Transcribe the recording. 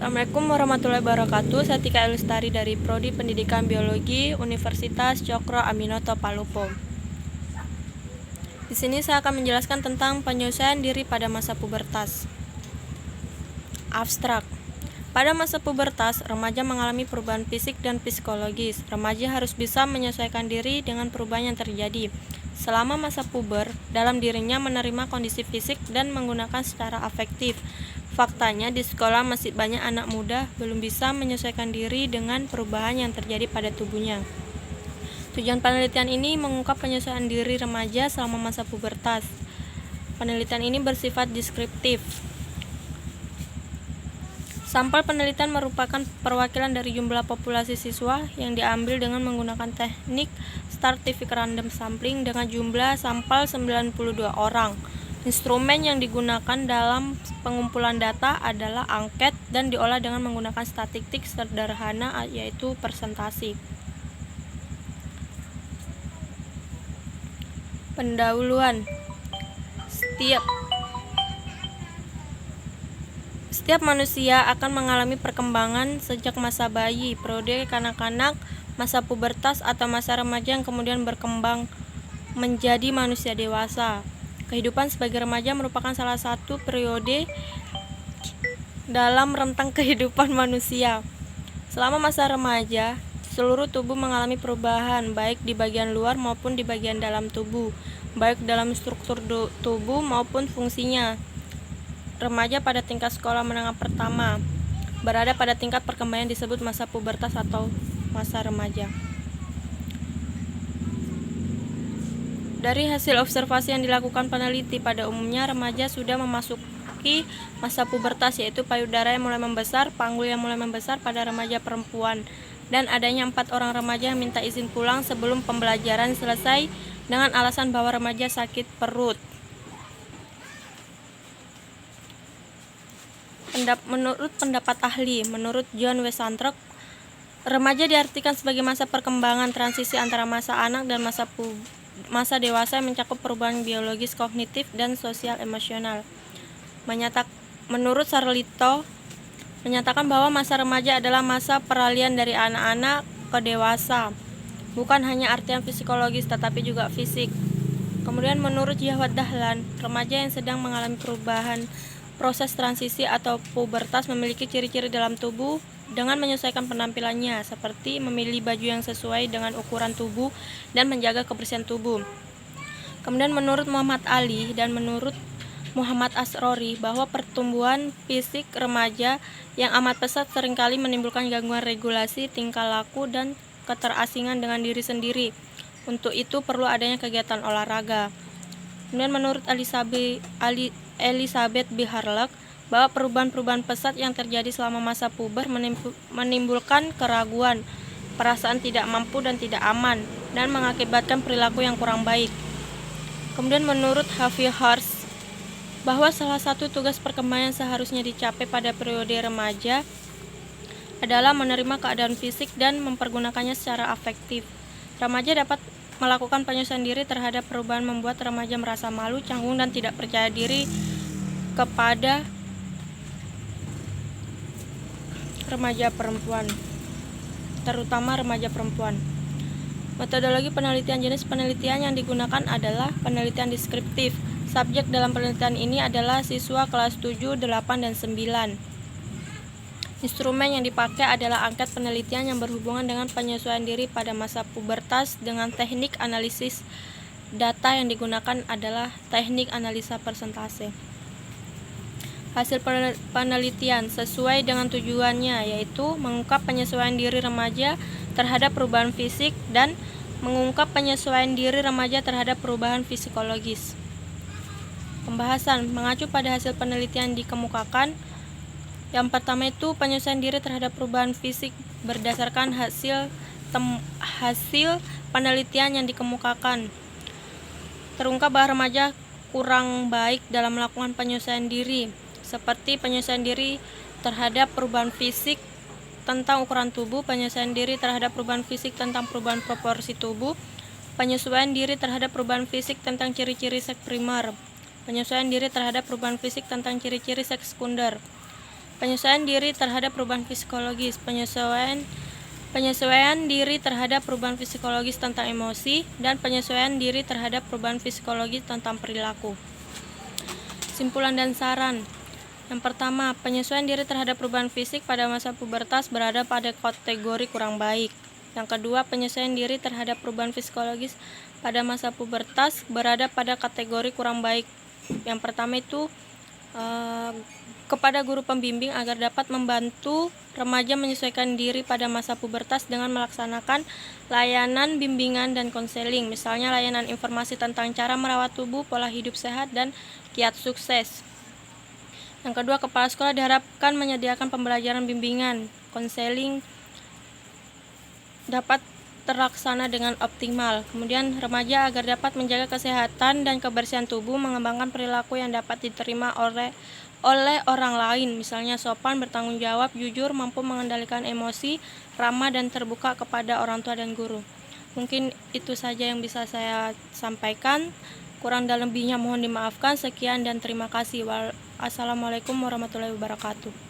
Assalamualaikum warahmatullahi wabarakatuh. Saya Tika Elustari dari Prodi Pendidikan Biologi Universitas Cokro Aminoto Palopo. Di sini saya akan menjelaskan tentang penyesuaian diri pada masa pubertas. Abstrak. Pada masa pubertas, remaja mengalami perubahan fisik dan psikologis. Remaja harus bisa menyesuaikan diri dengan perubahan yang terjadi. Selama masa puber, dalam dirinya menerima kondisi fisik dan menggunakan secara afektif. Faktanya di sekolah masih banyak anak muda belum bisa menyesuaikan diri dengan perubahan yang terjadi pada tubuhnya. Tujuan penelitian ini mengungkap penyesuaian diri remaja selama masa pubertas. Penelitian ini bersifat deskriptif. Sampel penelitian merupakan perwakilan dari jumlah populasi siswa yang diambil dengan menggunakan teknik Scientific Random Sampling dengan jumlah sampel 92 orang. Instrumen yang digunakan dalam pengumpulan data adalah angket dan diolah dengan menggunakan statistik sederhana, yaitu persentase. Pendahuluan. Setiap manusia akan mengalami perkembangan sejak masa bayi, periode kanak-kanak, masa pubertas atau masa remaja yang kemudian berkembang menjadi manusia dewasa. Kehidupan sebagai remaja merupakan salah satu periode dalam rentang kehidupan manusia. Selama masa remaja, seluruh tubuh mengalami perubahan, baik di bagian luar maupun di bagian dalam tubuh, baik dalam struktur tubuh maupun fungsinya. Remaja pada tingkat sekolah menengah pertama berada pada tingkat perkembangan yang disebut masa pubertas atau masa remaja. Dari hasil observasi yang dilakukan peneliti, pada umumnya remaja sudah memasuki masa pubertas, yaitu payudara yang mulai membesar, panggul yang mulai membesar pada remaja perempuan, dan adanya 4 orang remaja yang minta izin pulang sebelum pembelajaran selesai dengan alasan bahwa remaja sakit perut. Menurut pendapat ahli, menurut John Wesantrok, remaja diartikan sebagai masa perkembangan transisi antara masa anak dan masa dewasa yang mencakup perubahan biologis, kognitif, dan sosial emosional. Menurut Sarlito, menyatakan bahwa masa remaja adalah masa peralihan dari anak-anak ke dewasa, bukan hanya artian psikologis tetapi juga fisik. Kemudian menurut Jawad Dahlan, remaja yang sedang mengalami perubahan proses transisi atau pubertas memiliki ciri-ciri dalam tubuh dengan menyesuaikan penampilannya, seperti memilih baju yang sesuai dengan ukuran tubuh dan menjaga kebersihan tubuh. Kemudian menurut Muhammad Ali dan menurut Muhammad Asrori, bahwa pertumbuhan fisik remaja yang amat pesat seringkali menimbulkan gangguan regulasi tingkah laku dan keterasingan dengan diri sendiri. Untuk itu perlu adanya kegiatan olahraga. Kemudian menurut Elizabeth B. Harlock, bahwa perubahan-perubahan pesat yang terjadi selama masa puber menimbulkan keraguan, perasaan tidak mampu dan tidak aman, dan mengakibatkan perilaku yang kurang baik. Kemudian menurut Harvey Hurst, bahwa salah satu tugas perkembangan yang seharusnya dicapai pada periode remaja adalah menerima keadaan fisik dan mempergunakannya secara afektif. Remaja dapat melakukan penyesuaian diri terhadap perubahan membuat remaja merasa malu, canggung, dan tidak percaya diri kepada remaja perempuan, terutama remaja perempuan. Metodologi penelitian. Jenis penelitian yang digunakan adalah penelitian deskriptif. Subjek dalam penelitian ini adalah siswa kelas 7, 8, dan 9. Instrumen yang dipakai adalah angket penelitian yang berhubungan dengan penyesuaian diri pada masa pubertas dengan teknik analisis data yang digunakan adalah teknik analisa persentase. Hasil penelitian sesuai dengan tujuannya, yaitu mengungkap penyesuaian diri remaja terhadap perubahan fisik dan mengungkap penyesuaian diri remaja terhadap perubahan psikologis. Pembahasan mengacu pada hasil penelitian dikemukakan. Yang pertama itu penyesuaian diri terhadap perubahan fisik berdasarkan hasil penelitian yang dikemukakan. Terungkap bahwa remaja kurang baik dalam melakukan penyesuaian diri, seperti penyesuaian diri terhadap perubahan fisik tentang ukuran tubuh, penyesuaian diri terhadap perubahan fisik tentang perubahan proporsi tubuh, penyesuaian diri terhadap perubahan fisik tentang ciri-ciri seks primer, penyesuaian diri terhadap perubahan fisik tentang ciri-ciri seks sekunder. Penyesuaian diri terhadap perubahan psikologis. Penyesuaian diri terhadap perubahan psikologis tentang emosi dan penyesuaian diri terhadap perubahan psikologis tentang perilaku. Simpulan dan saran. Yang pertama, penyesuaian diri terhadap perubahan fisik pada masa pubertas berada pada kategori kurang baik. Yang kedua, penyesuaian diri terhadap perubahan psikologis pada masa pubertas berada pada kategori kurang baik. Yang pertama itu kepada guru pembimbing agar dapat membantu remaja menyesuaikan diri pada masa pubertas dengan melaksanakan layanan bimbingan dan konseling, misalnya layanan informasi tentang cara merawat tubuh, pola hidup sehat, dan kiat sukses. Yang kedua, kepala sekolah diharapkan menyediakan pembelajaran bimbingan, konseling dapat terlaksana dengan optimal. Kemudian remaja agar dapat menjaga kesehatan dan kebersihan tubuh, mengembangkan perilaku yang dapat diterima oleh orang lain, misalnya sopan, bertanggung jawab, jujur, mampu mengendalikan emosi, ramah dan terbuka kepada orang tua dan guru. Mungkin itu saja yang bisa saya sampaikan. Kurang dan lebihnya mohon dimaafkan. Sekian dan terima kasih. Assalamualaikum warahmatullahi wabarakatuh.